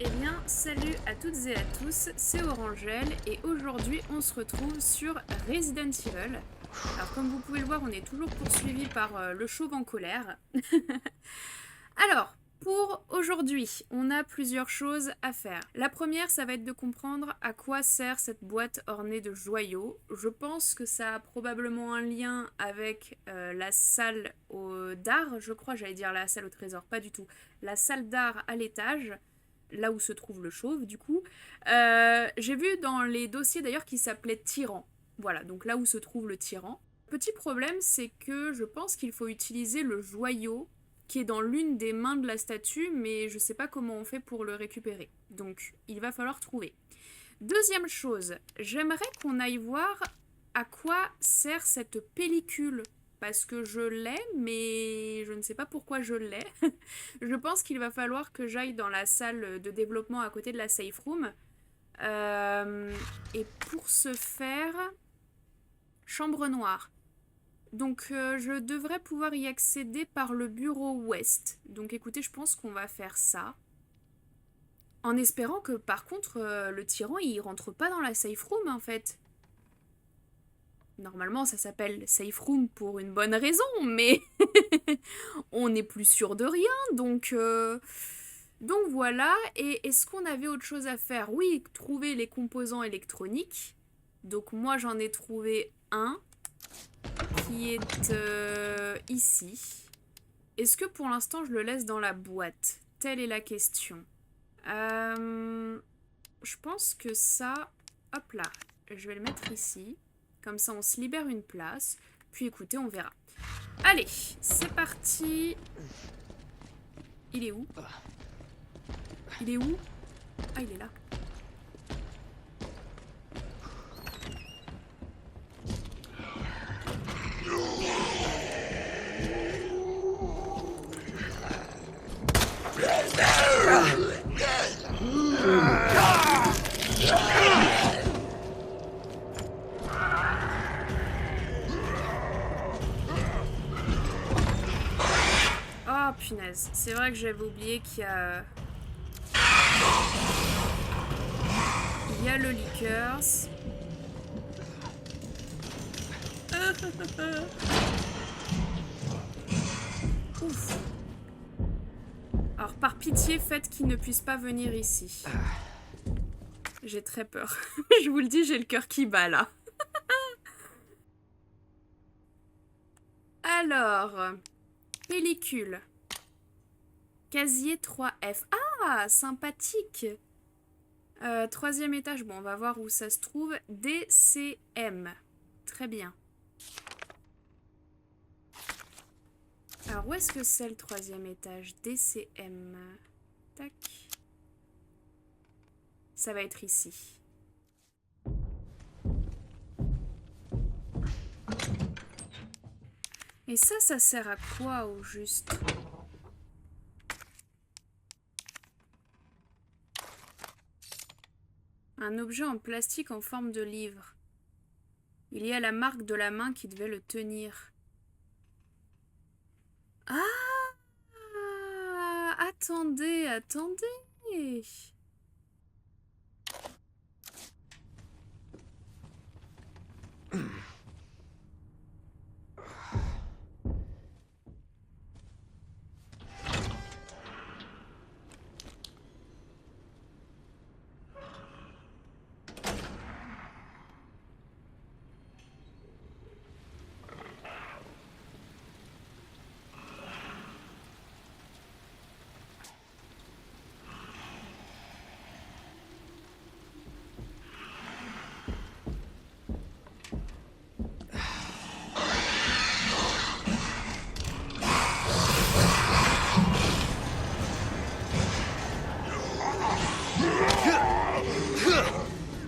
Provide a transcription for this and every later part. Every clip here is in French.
Eh bien, salut à toutes et à tous, c'est Orangel et aujourd'hui on se retrouve sur Resident Evil. Alors comme vous pouvez le voir, on est toujours poursuivi par le chauve en colère. Alors, pour aujourd'hui, on a plusieurs choses à faire. La première, ça va être de comprendre à quoi sert cette boîte ornée de joyaux. Je pense que ça a probablement un lien avec la salle d'art, je crois, j'allais dire la salle au trésor, pas du tout. La salle d'art à l'étage, là où se trouve le chauve du coup. J'ai vu dans les dossiers d'ailleurs qui s'appelait Tyran. Voilà, donc là où se trouve le tyran. Petit problème, c'est que je pense qu'il faut utiliser le joyau qui est dans l'une des mains de la statue, mais je sais pas comment on fait pour le récupérer. Donc il va falloir trouver. Deuxième chose, j'aimerais qu'on aille voir à quoi sert cette pellicule. Parce que je l'ai, mais je ne sais pas pourquoi je l'ai. Je pense qu'il va falloir que j'aille dans la salle de développement à côté de la safe room. Et pour ce faire, chambre noire. Donc je devrais pouvoir y accéder par le bureau ouest. Donc écoutez, je pense qu'on va faire ça. En espérant que par contre le tyran il rentre pas dans la safe room en fait. Normalement ça s'appelle safe room pour une bonne raison, mais on n'est plus sûr de rien, donc voilà. Et est-ce qu'on avait autre chose à faire? Oui, trouver les composants électroniques. Donc moi j'en ai trouvé un qui est ici. Est-ce que pour l'instant je le laisse dans la boîte? Telle est la question. Je pense que ça... Hop là, je vais le mettre ici. Comme ça on se libère une place. Puis écoutez, on verra. Allez, c'est parti. Il est où? Il est où? Ah, il est là. Oh punaise, c'est vrai que j'avais oublié qu'il y a... Il y a le liqueurs. Ouf. Alors par pitié, faites qu'il ne puisse pas venir ici. J'ai très peur. Je vous le dis, j'ai le cœur qui bat là. Alors, pellicule. Casier 3F. Ah, sympathique. Troisième étage. Bon, on va voir où ça se trouve. DCM. Très bien. Alors, où est-ce que c'est le troisième étage? DCM. Tac. Ça va être ici. Et ça sert à quoi au juste? Un objet en plastique en forme de livre. Il y a la marque de la main qui devait le tenir. Ah! Attendez, attendez!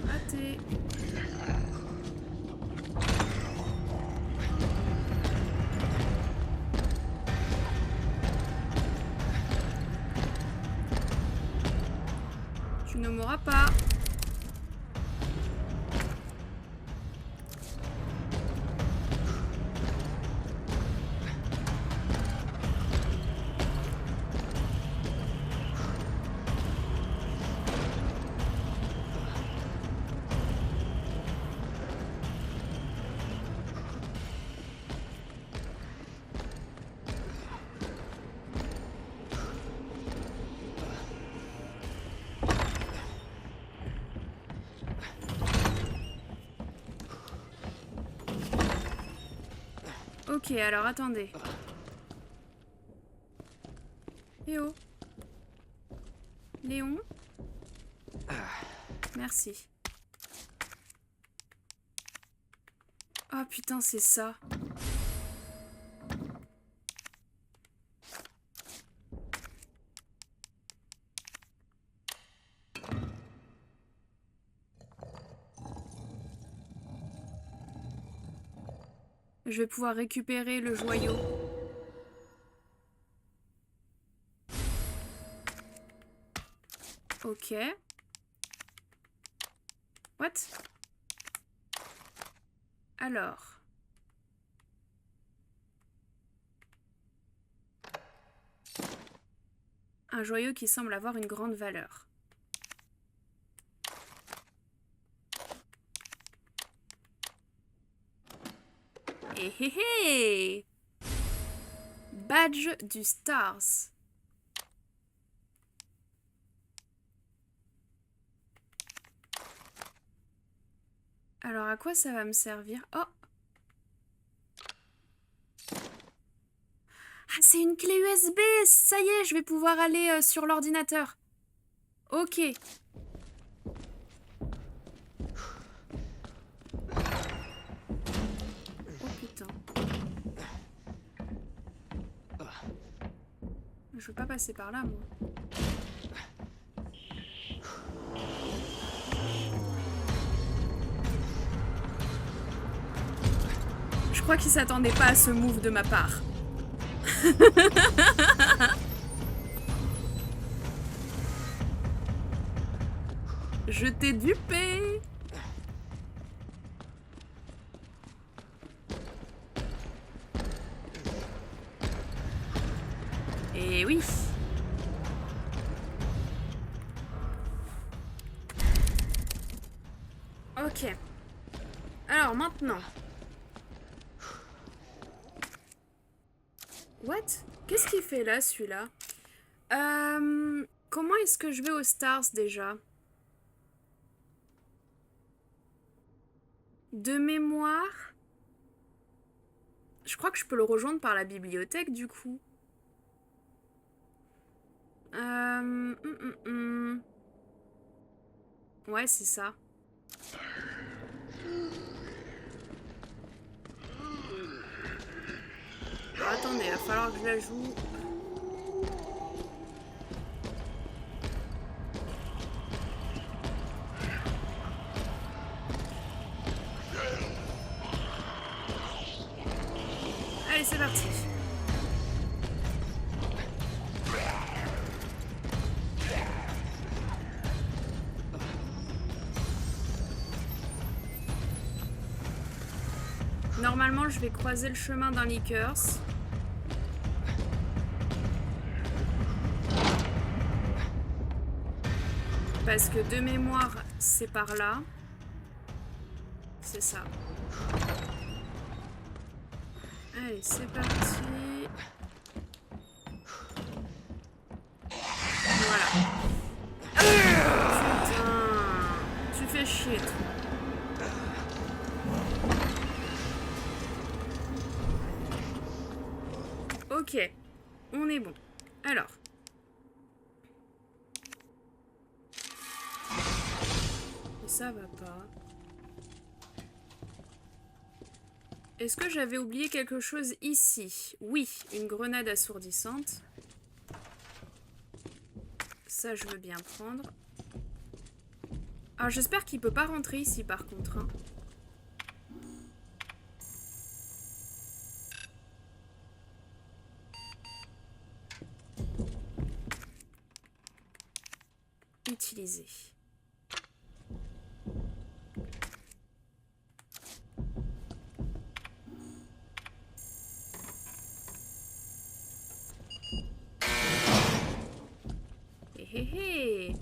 Raté. Tu ne mourras pas. Ok, alors attendez. Eh oh. Léon? Merci. Oh putain, c'est ça. Je vais pouvoir récupérer le joyau. Ok. What? Alors. Un joyau qui semble avoir une grande valeur. Hé hé hé! Badge du Stars. Alors à quoi ça va me servir? Oh! Ah, c'est une clé USB! Ça y est, je vais pouvoir aller sur l'ordinateur. Ok. Oh putain. Je veux pas passer par là, moi. Je crois qu'il s'attendait pas à ce move de ma part. Je t'ai dupé. Et oui. Ok. Alors maintenant. What? Qu'est-ce qu'il fait là, celui-là? Comment est-ce que je vais aux Stars déjà? De mémoire. Je crois que je peux le rejoindre par la bibliothèque du coup. Ouais, c'est ça. Alors, attendez, il va falloir que je la joue. Allez, c'est parti. Normalement, je vais croiser le chemin d'un Lickers. Parce que de mémoire, c'est par là. C'est ça. Allez, c'est parti. Voilà. Putain, tu fais chier, toi. Ok, on est bon. Alors. Et ça va pas. Est-ce que j'avais oublié quelque chose ici? Oui, une grenade assourdissante. Ça, je veux bien prendre. Alors, j'espère qu'il peut pas rentrer ici, par contre. Hein. Utiliser. Hé.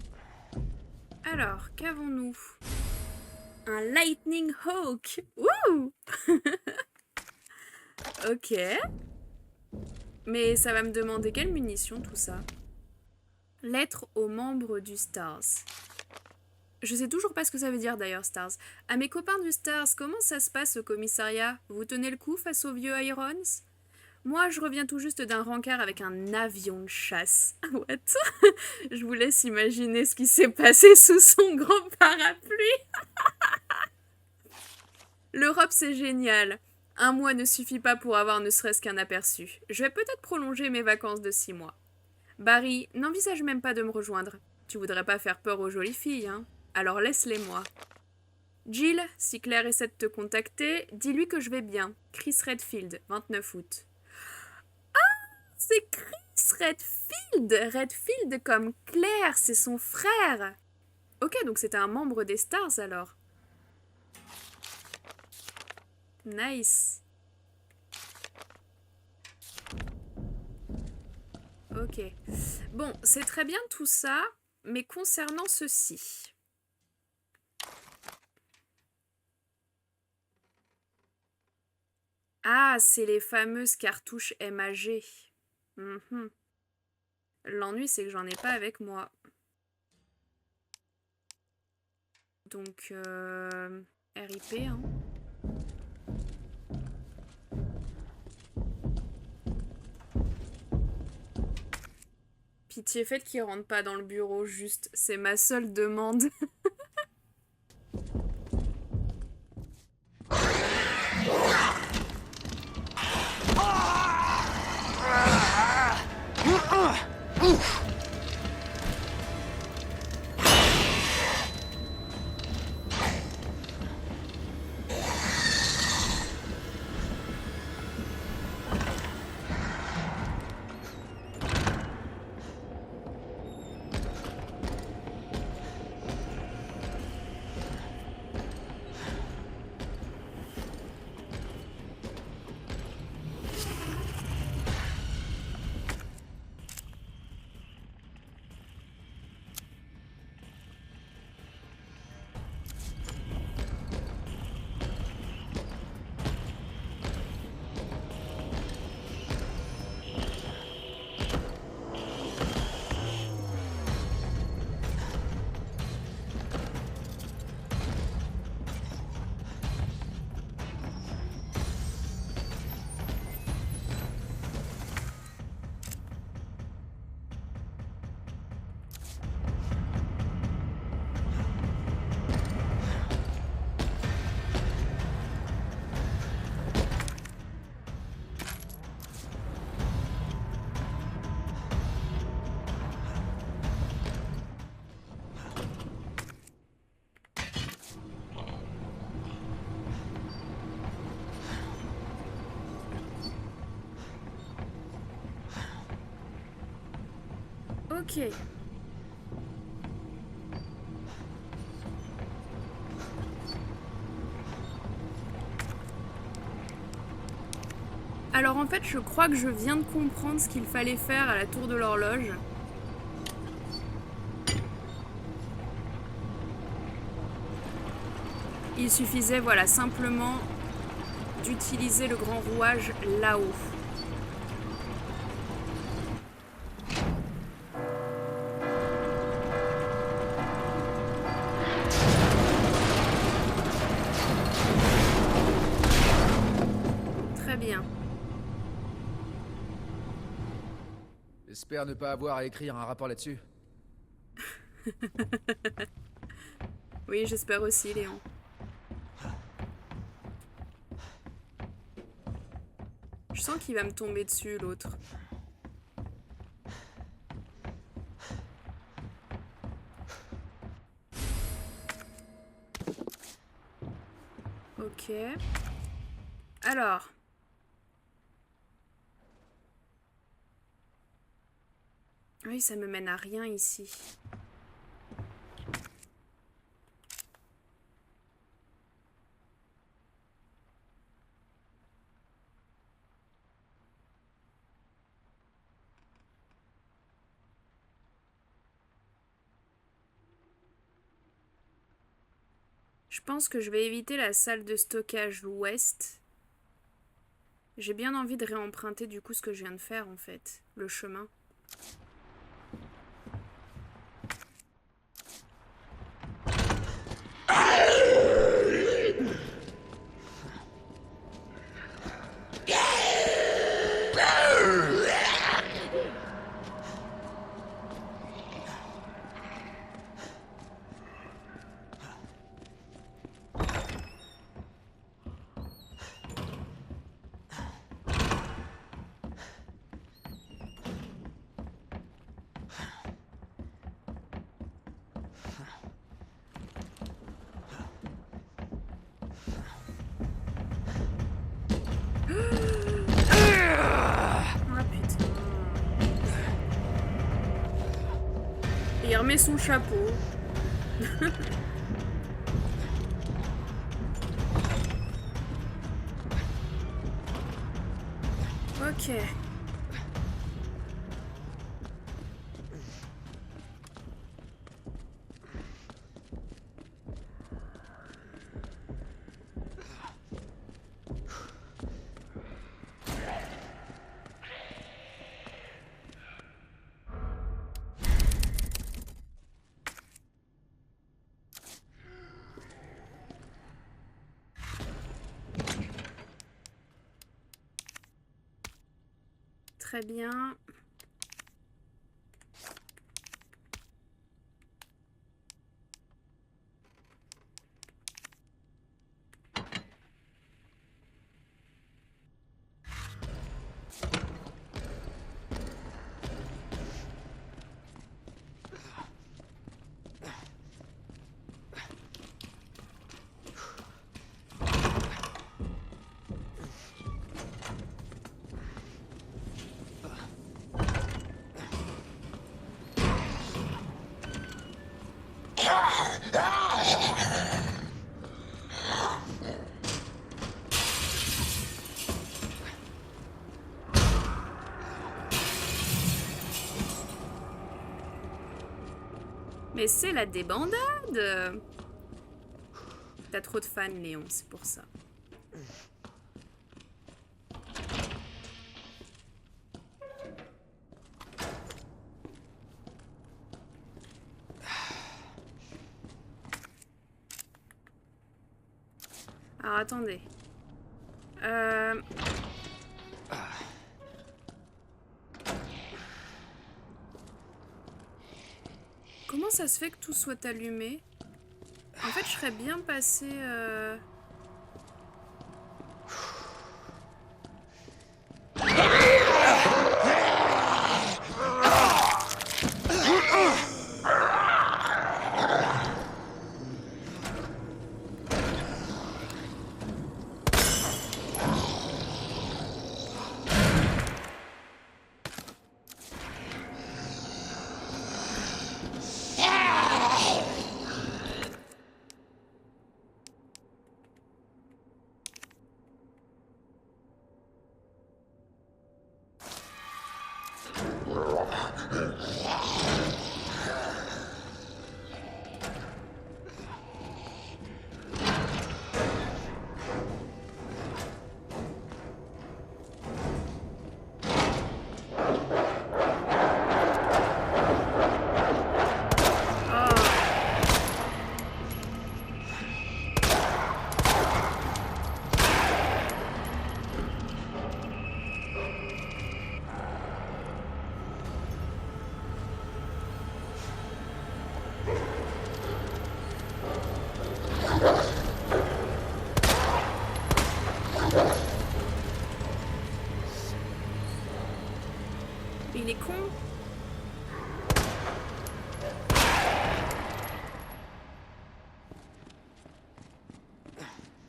Alors, qu'avons-nous? Un Lightning Hawk. Ouh. Ok. Mais ça va me demander quelle munition, tout ça? Lettre aux membres du Stars. Je sais toujours pas ce que ça veut dire d'ailleurs, Stars. À mes copains du Stars, comment ça se passe au commissariat? Vous tenez le coup face aux vieux Irons? Moi, je reviens tout juste d'un rencard avec un avion de chasse. What? Je vous laisse imaginer ce qui s'est passé sous son grand parapluie. L'Europe, c'est génial. Un mois ne suffit pas pour avoir ne serait-ce qu'un aperçu. Je vais peut-être prolonger mes vacances de 6 mois. Barry, n'envisage même pas de me rejoindre. Tu voudrais pas faire peur aux jolies filles, hein? Alors laisse-les moi. Jill, si Claire essaie de te contacter, dis-lui que je vais bien. Chris Redfield, 29 août. C'est Chris Redfield! Redfield comme Claire, c'est son frère! Ok, donc c'était un membre des Stars alors. Nice. Ok. Bon, c'est très bien tout ça, mais concernant ceci. Ah, c'est les fameuses cartouches MAG. Mhm. L'ennui, c'est que j'en ai pas avec moi. Donc, RIP, hein. Pitié, faites qu'il rentre pas dans le bureau, juste. C'est ma seule demande. Ok. Alors en fait, je crois que je viens de comprendre ce qu'il fallait faire à la tour de l'horloge. Il suffisait, voilà, simplement d'utiliser le grand rouage là-haut. Très bien. J'espère ne pas avoir à écrire un rapport là-dessus. Oui, j'espère aussi, Léon. Je sens qu'il va me tomber dessus, l'autre. Ok. Alors. Oui, ça me mène à rien ici. Je pense que je vais éviter la salle de stockage ouest. J'ai bien envie de réemprunter du coup ce que je viens de faire en fait, le chemin. remet son chapeau. Ok. Très bien. Mais c'est la débandade. T'as trop de fans, Léon, c'est pour ça. Alors, attendez. Comment ça se fait que tout soit allumé? En fait, je serais bien passé... Il est con.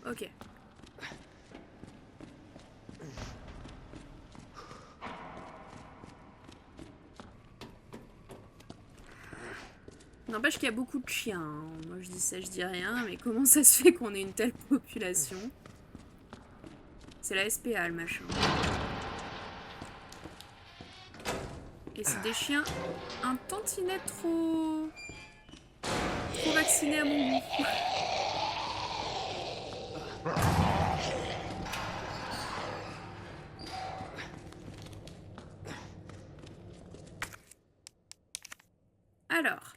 Ok. N'empêche qu'il y a beaucoup de chiens. Hein. Moi je dis ça, je dis rien, mais comment ça se fait qu'on ait une telle population? C'est la SPA le machin. Et c'est des chiens un tantinet trop vaccinés à mon goût. Alors.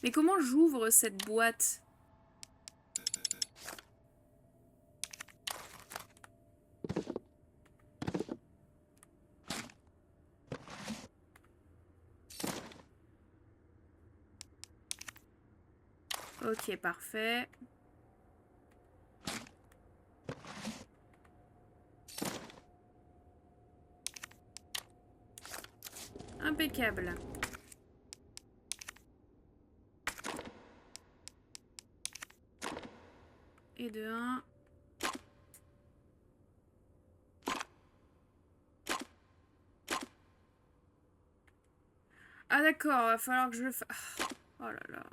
Mais comment j'ouvre cette boîte? Ok, parfait. Impeccable. Et de 1. Ah d'accord, va falloir que je le fasse. Oh là là.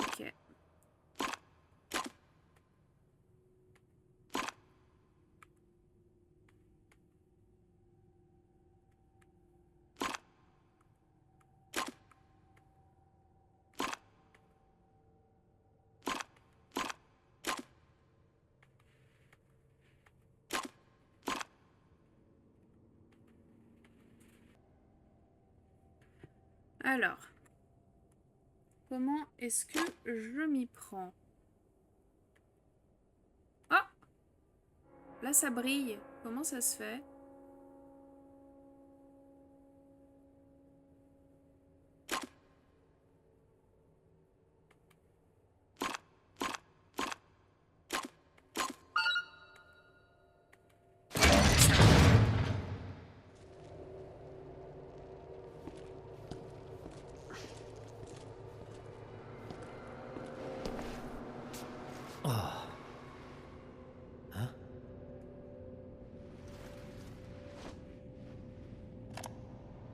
Ok. Alors, comment est-ce que je m'y prends? Oh! Là, ça brille. Comment ça se fait?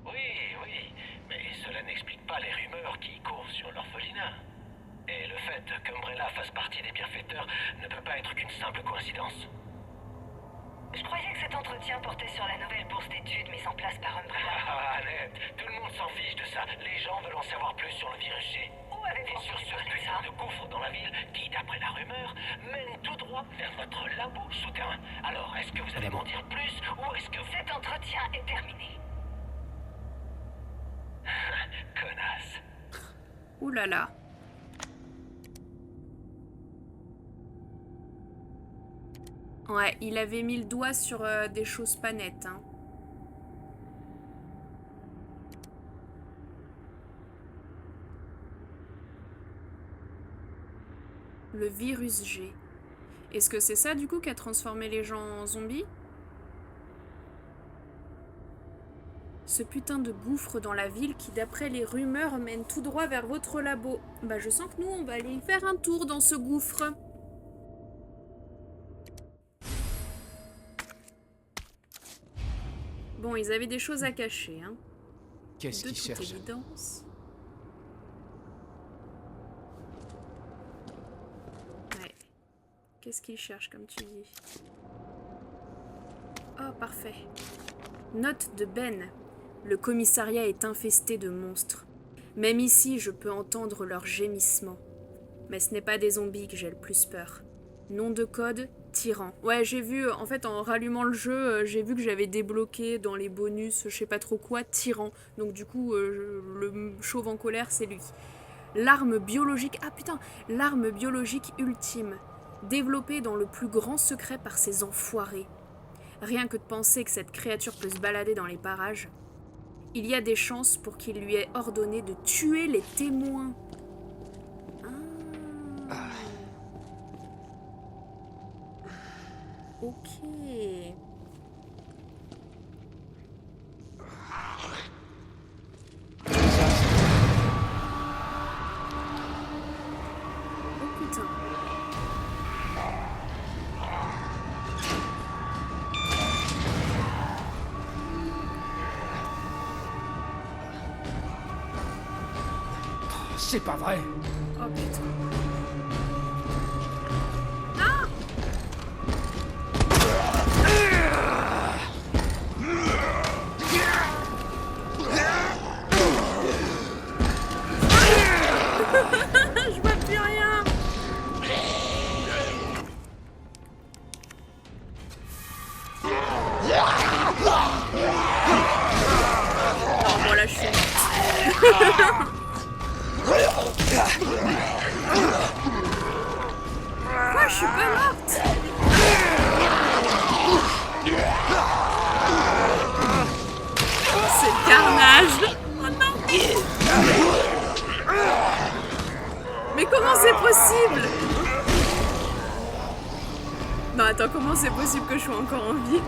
Oui, oui, mais cela n'explique pas les rumeurs qui courent sur l'orphelinat. Et le fait qu'Umbrella fasse partie des bienfaiteurs ne peut pas être qu'une simple coïncidence. Je croyais que cet entretien portait sur la nouvelle bourse d'études mise en place par Umbrella. Ah, Annette, tout le monde s'en fiche de ça. Les gens veulent en savoir plus sur le virus G. Où avez-vous Et sur entendu ce parler de putain ça? de gouffre dans la ville qui, d'après la rumeur, mène tout droit vers votre labo souterrain. Alors, est-ce que vous allez m'en dire plus ou est-ce que vous... Cet entretien est terminé. Connasse. Ouh là là. Ouais, il avait mis le doigt sur des choses pas nettes, hein. Le virus G. Est-ce que c'est ça, du coup, qui a transformé les gens en zombies? Ce putain de gouffre dans la ville qui, d'après les rumeurs, mène tout droit vers votre labo. Bah, je sens que nous, on va aller y faire un tour dans ce gouffre. Bon, ils avaient des choses à cacher, hein. Qu'est-ce De qu'il toute cherche? évidence. Ouais. Qu'est-ce qu'il cherche, comme tu dis? Oh, parfait. Note de Ben. Le commissariat est infesté de monstres. Même ici, je peux entendre leurs gémissements. Mais ce n'est pas des zombies que j'ai le plus peur. Nom de code, tyran. Ouais, j'ai vu, en fait, en rallumant le jeu, j'ai vu que j'avais débloqué dans les bonus, je sais pas trop quoi, tyran. Donc du coup, le chauve en colère, c'est lui. L'arme biologique... Ah putain, l'arme biologique ultime. Développée dans le plus grand secret par ces enfoirés. Rien que de penser que cette créature peut se balader dans les parages. Il y a des chances pour qu'il lui ait ordonné de tuer les témoins. Ah. Ok. Oh putain. C'est pas vrai. Oh putain. Non. Je vois plus rien. Non, bon là je suis morte. Quoi, je suis pas morte? C'est le carnage. Oh non. Mais comment c'est possible? Non, attends, comment c'est possible que je sois encore en vie?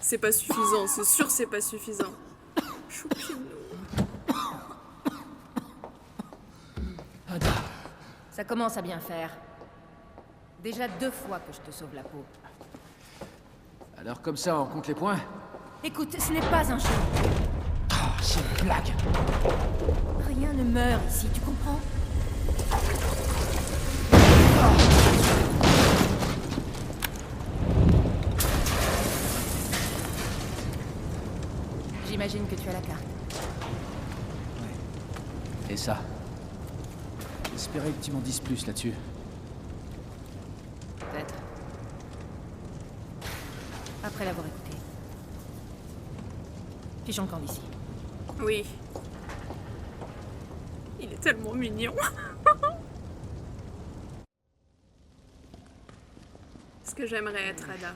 C'est pas suffisant, c'est sûr c'est pas suffisant. Choupinou. Ada. Ça commence à bien faire. Déjà 2 fois que je te sauve la peau. Alors comme ça, on compte les points? Écoute, ce n'est pas un jeu. Ah, c'est une blague. Rien ne meurt ici, tu comprends? J'imagine que tu as la carte. Ouais. Et ça? J'espérais que tu m'en dises plus là-dessus. Peut-être. Après l'avoir écouté. Fichons le camp d'ici. Oui. Il est tellement mignon. Ce que j'aimerais être, Ada.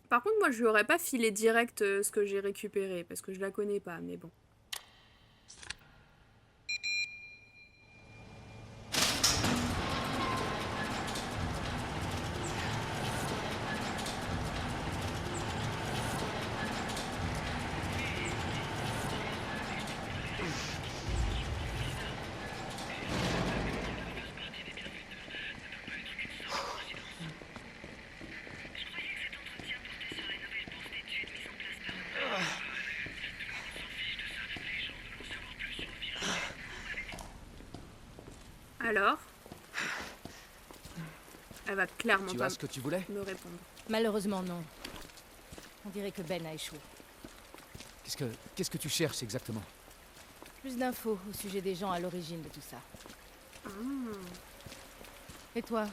Par contre, moi, je lui aurais pas filé direct ce que j'ai récupéré, parce que je la connais pas, mais bon. Alors, elle va clairement Tu pas as ce que tu voulais? me répondre. Malheureusement, non. On dirait que Ben a échoué. Qu'est-ce que tu cherches exactement? Plus d'infos au sujet des gens à l'origine de tout ça. Ah. Et toi?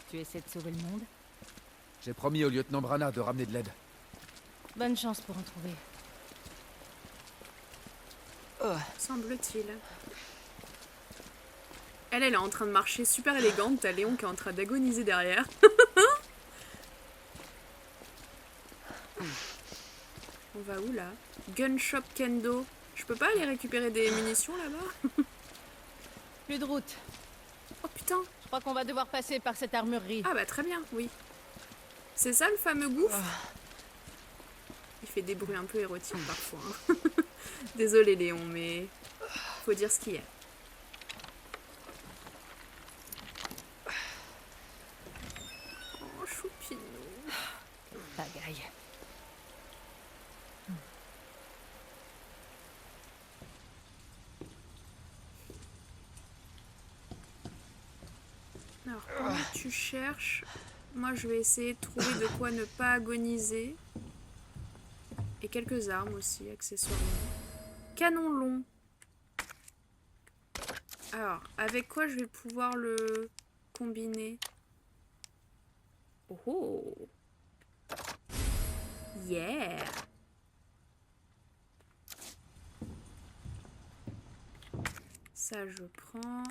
Tu essaies de sauver le monde? J'ai promis au lieutenant Brana de ramener de l'aide. Bonne chance pour en trouver. Semble-t-il. Elle est en train de marcher super élégante. T'as Léon qui est en train d'agoniser derrière. On va où là? Gun Shop Kendo. Je peux pas aller récupérer des munitions là-bas? Plus de route. Oh putain. Je crois qu'on va devoir passer par cette armurerie. Ah bah très bien, oui. C'est ça le fameux gouffre? Il fait des bruits un peu érotiques parfois. Hein. Désolé Léon, mais faut dire ce qu'il y a. Oh choupinou. Bagaille. Alors pendant que tu cherches, moi je vais essayer de trouver de quoi ne pas agoniser. Et quelques armes aussi, accessoirement. Canon long. Alors, avec quoi je vais pouvoir le combiner? Oh oh. Yeah. Ça je prends.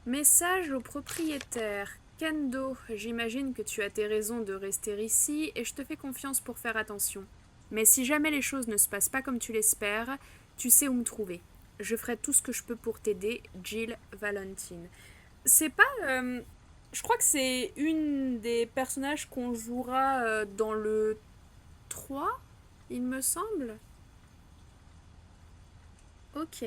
Message au propriétaire. Kendo, j'imagine que tu as tes raisons de rester ici et je te fais confiance pour faire attention. Mais si jamais les choses ne se passent pas comme tu l'espères, tu sais où me trouver. Je ferai tout ce que je peux pour t'aider, Jill Valentine. C'est pas... je crois que c'est une des personnages qu'on jouera dans le 3, il me semble. Ok.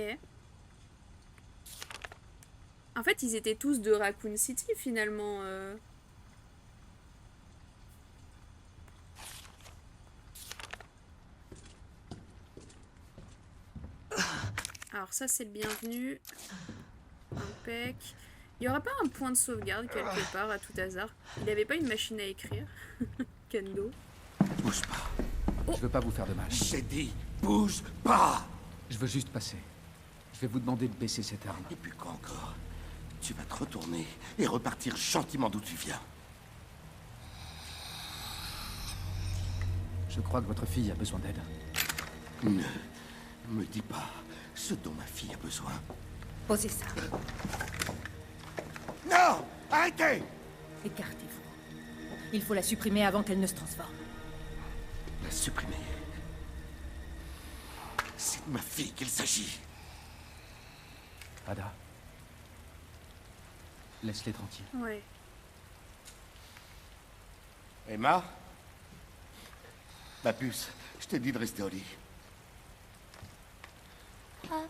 En fait, ils étaient tous de Raccoon City, finalement. Alors ça, c'est le bienvenu. Impec. Il n'y aura pas un point de sauvegarde quelque part, à tout hasard? Il n'avait pas une machine à écrire? Kendo. Bouge pas. Je veux pas vous faire de mal. J'ai dit, bouge pas. Je veux juste passer. Je vais vous demander de baisser cette arme. Et puis quoi encore? Tu vas te retourner et repartir gentiment d'où tu viens. Je crois que votre fille a besoin d'aide. Ne me dis pas ce dont ma fille a besoin. Posez ça. Non! Arrêtez! Écartez-vous. Il faut la supprimer avant qu'elle ne se transforme. La supprimer. C'est de ma fille qu'il s'agit. Ada. Laisse-les tranquilles. Ouais. Emma? Ma puce, je t'ai dit de rester au lit. Oh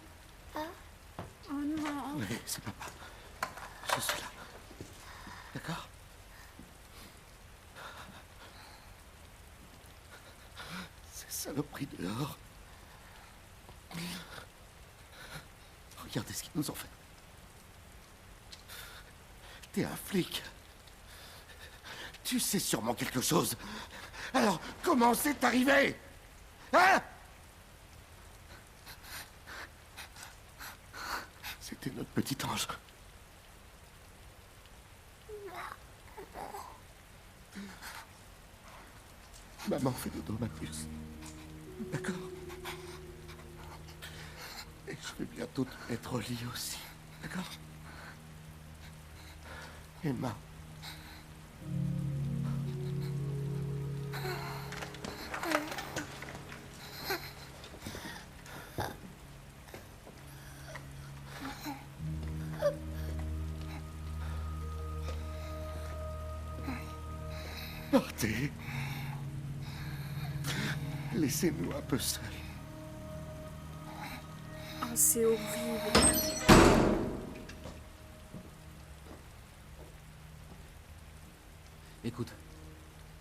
non. Oui, c'est papa. Je suis là. D'accord? Ces saloperies dehors. Regardez ce qu'ils nous ont fait. T'es un flic. Tu sais sûrement quelque chose. Alors, comment c'est arrivé? Hein? C'était notre petit ange. Maman fait dodo, ma puce. D'accord? Et je vais bientôt te mettre au lit aussi. D'accord? Emma. Partez. Laissez-nous un peu seuls. Oh, c'est horrible. Écoute,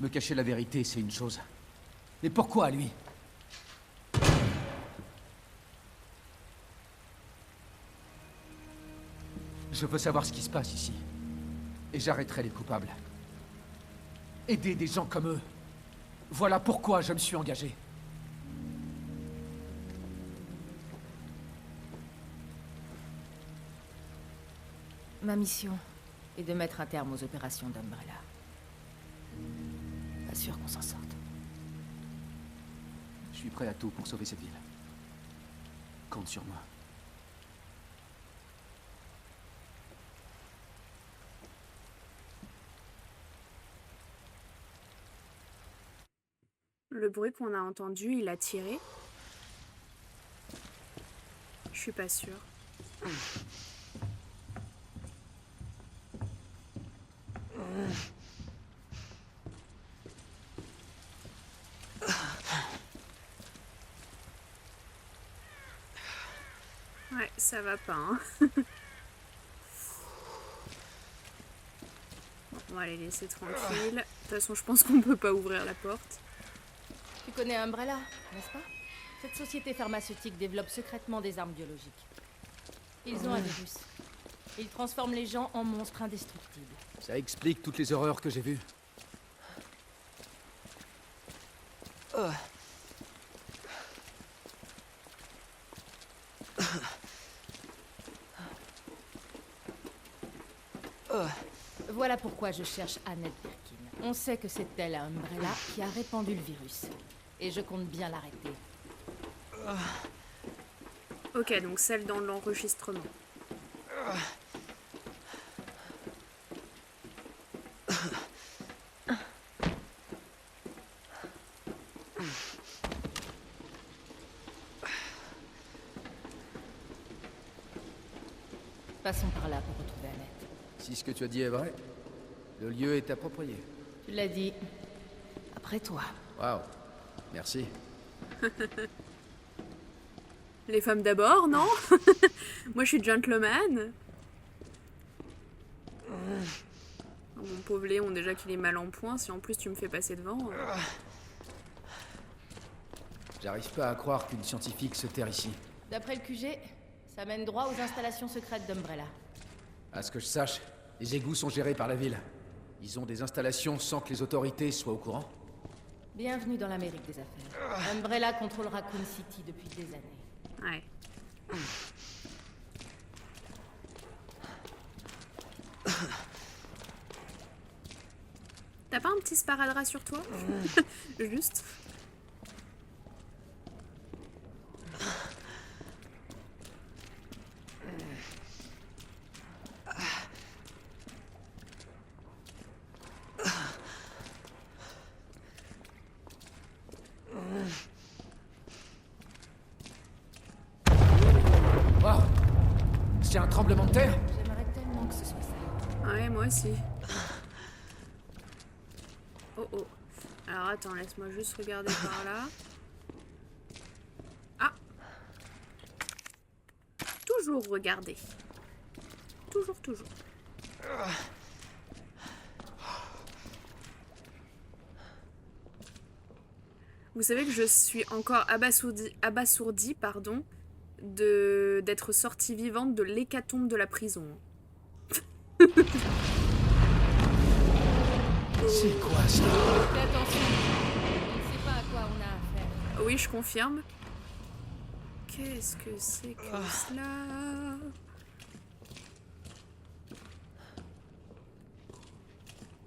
me cacher la vérité, c'est une chose. Mais pourquoi lui? Je veux savoir ce qui se passe ici. Et j'arrêterai les coupables. Aider des gens comme eux. Voilà pourquoi je me suis engagé. Ma mission est de mettre un terme aux opérations d'Umbrella. Pas sûr qu'on s'en sorte. Je suis prêt à tout pour sauver cette ville. Compte sur moi. Le bruit qu'on a entendu, il a tiré. Je suis pas sûre. Ouais, ça va pas, hein. Bon, on va les laisser tranquilles. De toute façon, je pense qu'on peut pas ouvrir la porte. Tu connais Umbrella, n'est-ce pas? Cette société pharmaceutique développe secrètement des armes biologiques. Ils ont un virus. Ils transforment les gens en monstres indestructibles. Ça explique toutes les horreurs que j'ai vues. Voilà pourquoi je cherche Annette Birkin. On sait que c'est elle à Umbrella qui a répandu le virus. Et je compte bien l'arrêter. Ok, donc celle dans l'enregistrement. Passons par là pour retrouver Annette. Si ce que tu as dit est vrai, le lieu est approprié. Tu l'as dit. Après toi. Waouh. Merci. Les femmes d'abord, non? Moi, je suis gentleman. Oh, mon pauvre Léon, déjà qu'il est mal en point, si en plus tu me fais passer devant... J'arrive pas à croire qu'une scientifique se terre ici. D'après le QG, ça mène droit aux installations secrètes d'Umbrella. À ce que je sache, les égouts sont gérés par la ville. Ils ont des installations sans que les autorités soient au courant. Bienvenue dans l'Amérique des affaires. Umbrella contrôle Raccoon City depuis des années. Ouais. T'as pas un petit sparadrap sur toi? Juste. tremblement de terre? J'aimerais tellement que ce soit ça. Ouais, moi aussi. Oh oh. Alors attends, laisse-moi juste regarder par là. Ah! Toujours regarder. Toujours, toujours. Vous savez que je suis encore abasourdie, pardon, d'être sortie vivante de l'hécatombe de la prison. C'est quoi ça? Fais attention. On ne sait pas à quoi on a affaire. Oui, je confirme. Qu'est-ce que c'est que cela?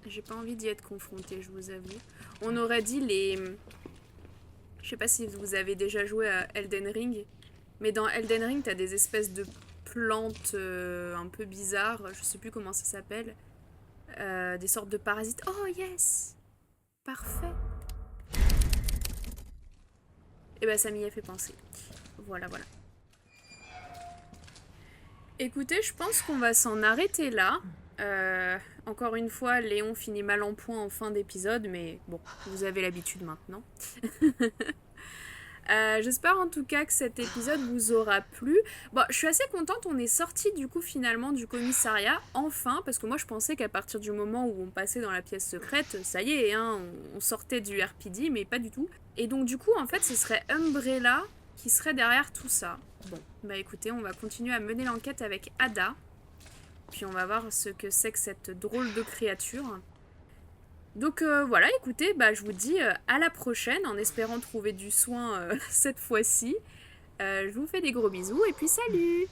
J'ai pas envie d'y être confrontée, je vous avoue. On aurait dit les... Je sais pas si vous avez déjà joué à Elden Ring, mais dans Elden Ring, t'as des espèces de plantes un peu bizarres, je sais plus comment ça s'appelle. Des sortes de parasites. Oh yes! Parfait! Et ben ça m'y a fait penser. Voilà, voilà. Écoutez, je pense qu'on va s'en arrêter là. Encore une fois, Léon finit mal en point en fin d'épisode, mais bon, vous avez l'habitude maintenant. J'espère en tout cas que cet épisode vous aura plu. Bon, je suis assez contente, on est sorti du coup finalement du commissariat, enfin, parce que moi je pensais qu'à partir du moment où on passait dans la pièce secrète, ça y est, hein, on sortait du RPD, mais pas du tout. Et donc du coup, en fait, ce serait Umbrella qui serait derrière tout ça. Bon, bah écoutez, on va continuer à mener l'enquête avec Ada. Puis on va voir ce que c'est que cette drôle de créature. Donc voilà, écoutez, bah, je vous dis à la prochaine, en espérant trouver du soin cette fois-ci. Je vous fais des gros bisous et puis salut!